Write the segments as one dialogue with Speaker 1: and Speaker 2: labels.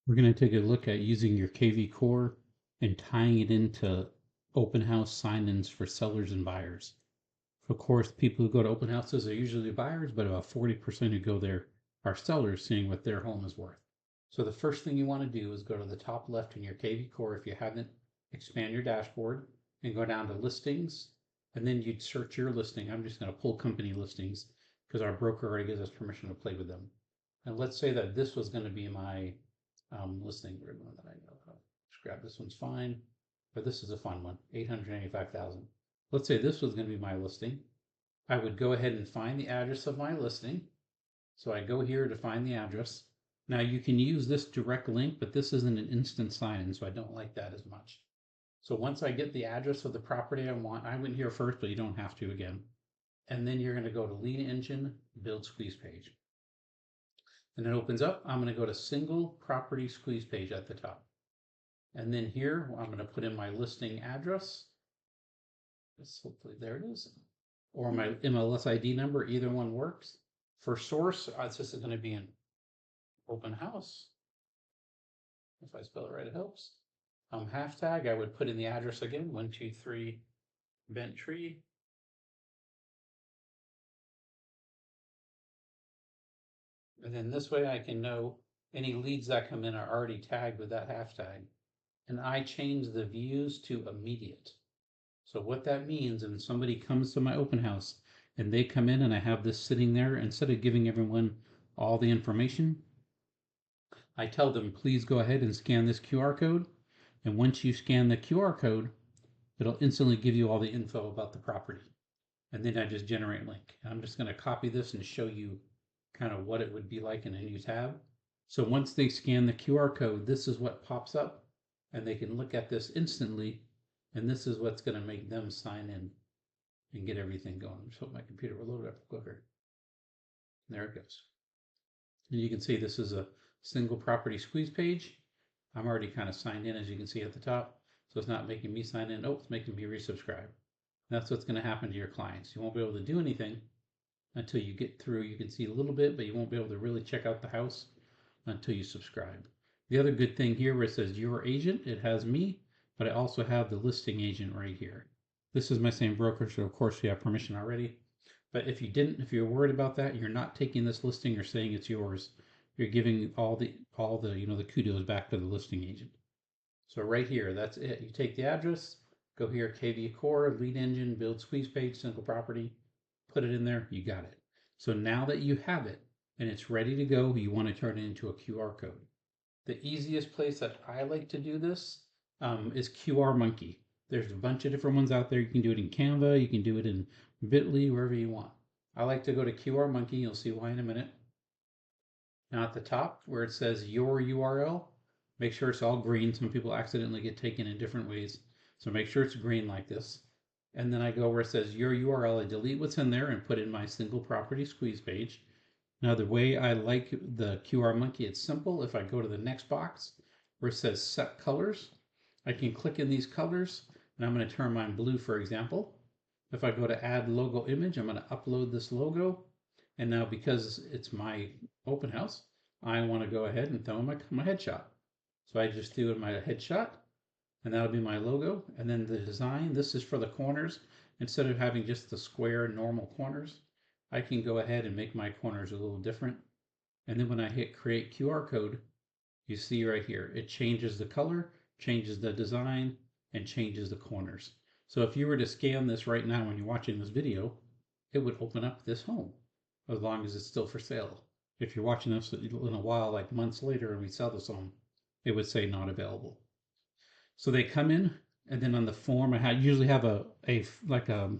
Speaker 1: We're going to take a look at using your KvCORE and tying it into open house sign-ins for sellers and buyers. Of course, people who go to open houses are usually buyers, but about 40% who go there are sellers seeing what their home is worth. So the first thing you want to do is go to the top left in your KvCORE if you haven't, expand your dashboard and go down to listings, and then you'd search your listing. I'm just going to pull company listings because our broker already gives us permission to play with them. And let's say that this was going to be my listing ribbon that I know of. Just grab this one's fine, but this is a fun one, 885,000. Let's say this was going to be my listing. I would go ahead and find the address of my listing. So I go here to find the address. Now you can use this direct link, but this isn't an instant sign-in, so I don't like that as much. So once I get the address of the property I want, I went here first, but you don't have to again. And then you're going to go to lead engine, build squeeze page. And it opens up. I'm going to go to single property squeeze page at the top. And then here, I'm going to put in my listing address. Hopefully there it is. Or my MLS ID number, either one works. For source, this is going to be an open house. If I spell it right, it helps. Hashtag, I would put in the address again, 123 Bent Tree. And then this way I can know any leads that come in are already tagged with that hashtag. And I change the views to immediate. So what that means, if somebody comes to my open house and they come in and I have this sitting there, instead of giving everyone all the information, I tell them, please go ahead and scan this QR code. And once you scan the QR code, it'll instantly give you all the info about the property. And then I just generate a link. I'm just going to copy this and show you kind of what it would be like in a new tab. So once they scan the QR code, this is what pops up, and they can look at this instantly, and this is what's going to make them sign in and get everything going. Just hope my computer will load up quicker. There it goes. And you can see this is a single property squeeze page. I'm already kind of signed in, as you can see at the top, so it's not making me sign in. Oh, it's making me resubscribe. That's what's going to happen to your clients. You won't be able to do anything until you get through. You can see a little bit, but you won't be able to really check out the house until you subscribe. The other good thing here where it says your agent, it has me, but I also have the listing agent right here. This is my same broker, so of course we have permission already. But if you didn't, if you're worried about that, you're not taking this listing or saying it's yours. You're giving all the the kudos back to the listing agent. So right here, that's it. You take the address, go here, KvCORE, lead engine, build squeeze page, single property, put it in there, you got it. So now that you have it and it's ready to go, you want to turn it into a QR code. The easiest place that I like to do this is QR Monkey. There's a bunch of different ones out there. You can do it in Canva, you can do it in Bitly, wherever you want. I like to go to QR Monkey. You'll see why in a minute. Now at the top where it says your URL, make sure it's all green. Some people accidentally get taken in different ways. So make sure it's green like this. And then I go where it says your URL, I delete what's in there and put in my single property squeeze page. Now the way I like the QR Monkey, it's simple. If I go to the next box where it says set colors, I can click in these colors and I'm going to turn mine blue, for example. If I go to add logo image, I'm going to upload this logo. And now because it's my open house, I want to go ahead and throw in my headshot. So I just threw in my headshot, and that'll be my logo. And then the design, this is for the corners. Instead of having just the square normal corners, I can go ahead and make my corners a little different. And then when I hit create QR code, you see right here, it changes the color, changes the design, and changes the corners. So if you were to scan this right now when you're watching this video, it would open up this home as long as it's still for sale. If you're watching this in a while, like months later, and we sell this home, it would say not available. So they come in, and then on the form, I usually have like a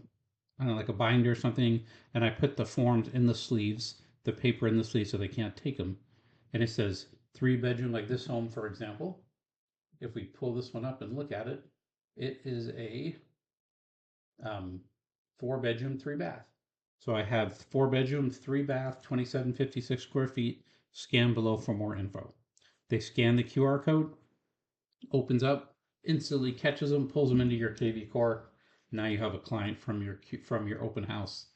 Speaker 1: binder or something, and I put the forms in the sleeves, the paper in the sleeves, so they can't take them. And it says 3-bedroom, like this home, for example. If we pull this one up and look at it, it is a 4-bedroom, 3-bath. So I have 4-bedroom, 3-bath, 2756 square feet. Scan below for more info. They scan the QR code, opens up, instantly catches them, pulls them into your KvCORE. Now you have a client from your open house,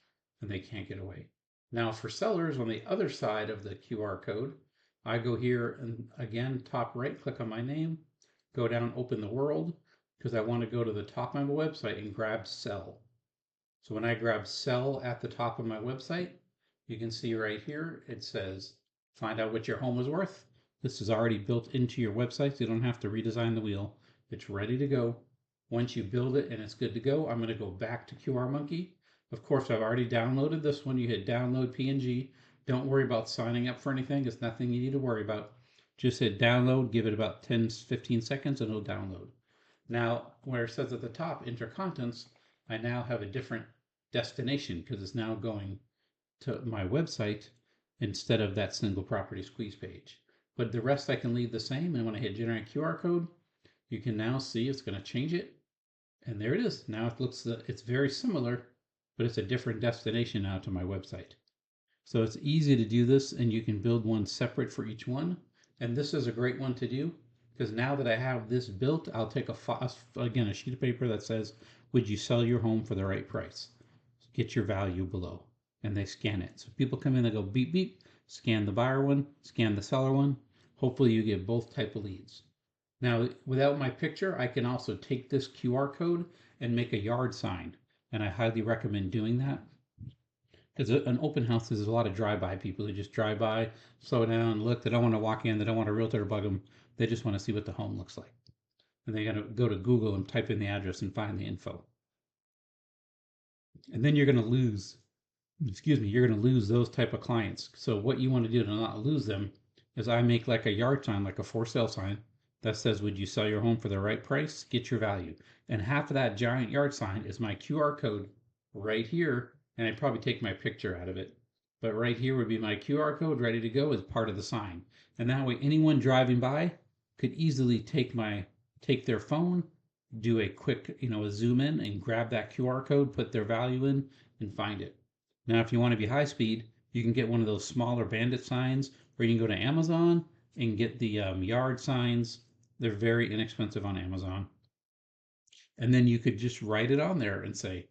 Speaker 1: and they can't get away. Now for sellers on the other side of the QR code, I go here and again, top right, click on my name, go down, open the world, because I want to go to the top of my website and grab sell. So when I grab sell at the top of my website, you can see right here, it says, find out what your home is worth. This is already built into your website, so you don't have to redesign the wheel. It's ready to go. Once you build it and it's good to go, I'm going to go back to QR Monkey. Of course, I've already downloaded this one. You hit download PNG. Don't worry about signing up for anything. It's nothing you need to worry about. Just hit download, give it about 10-15 seconds, and it'll download. Now, where it says at the top, enter contents, I now have a different destination because it's now going to my website instead of that single property squeeze page. But the rest I can leave the same. And when I hit generate QR code, you can now see it's going to change it. And there it is. Now it looks, it's very similar, but it's a different destination now to my website. So it's easy to do this, and you can build one separate for each one. And this is a great one to do because now that I have this built, I'll take a sheet of paper that says, would you sell your home for the right price? Get your value below. And they scan it. So people come in, they go beep, beep, scan the buyer one, scan the seller one. Hopefully you get both type of leads. Now, without my picture, I can also take this QR code and make a yard sign. And I highly recommend doing that. Because an open house, there's a lot of drive-by people who just drive by, slow down, look. They don't want to walk in. They don't want a realtor to bug them. They just want to see what the home looks like. And they got to go to Google and type in the address and find the info. And then you're going to lose, you're going to lose those type of clients. So what you want to do to not lose them is I make like a yard sign, like a for sale sign that says, would you sell your home for the right price? Get your value. And half of that giant yard sign is my QR code right here. And I'd probably take my picture out of it. But right here would be my QR code ready to go as part of the sign. And that way anyone driving by could easily take their phone, do a quick, a zoom in and grab that QR code, put their value in and find it. Now, if you want to be high speed, you can get one of those smaller bandit signs, or you can go to Amazon and get the yard signs. They're very inexpensive on Amazon. And then you could just write it on there and say,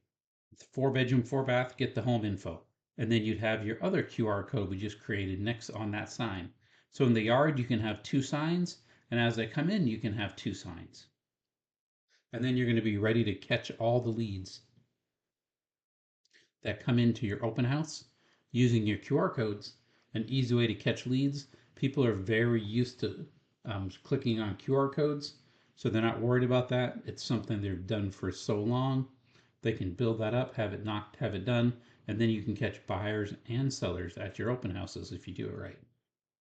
Speaker 1: 4-bedroom, 4-bath, get the home info. And then you'd have your other QR code we just created next on that sign. So in the yard, you can have 2 signs. And as they come in, you can have 2 signs. And then you're going to be ready to catch all the leads that come into your open house using your QR codes. An easy way to catch leads. People are very used to clicking on QR codes, so they're not worried about that. It's something they've done for so long. They can build that up, have it done, and then you can catch buyers and sellers at your open houses if you do it right.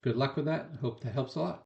Speaker 1: Good luck with that. Hope that helps a lot.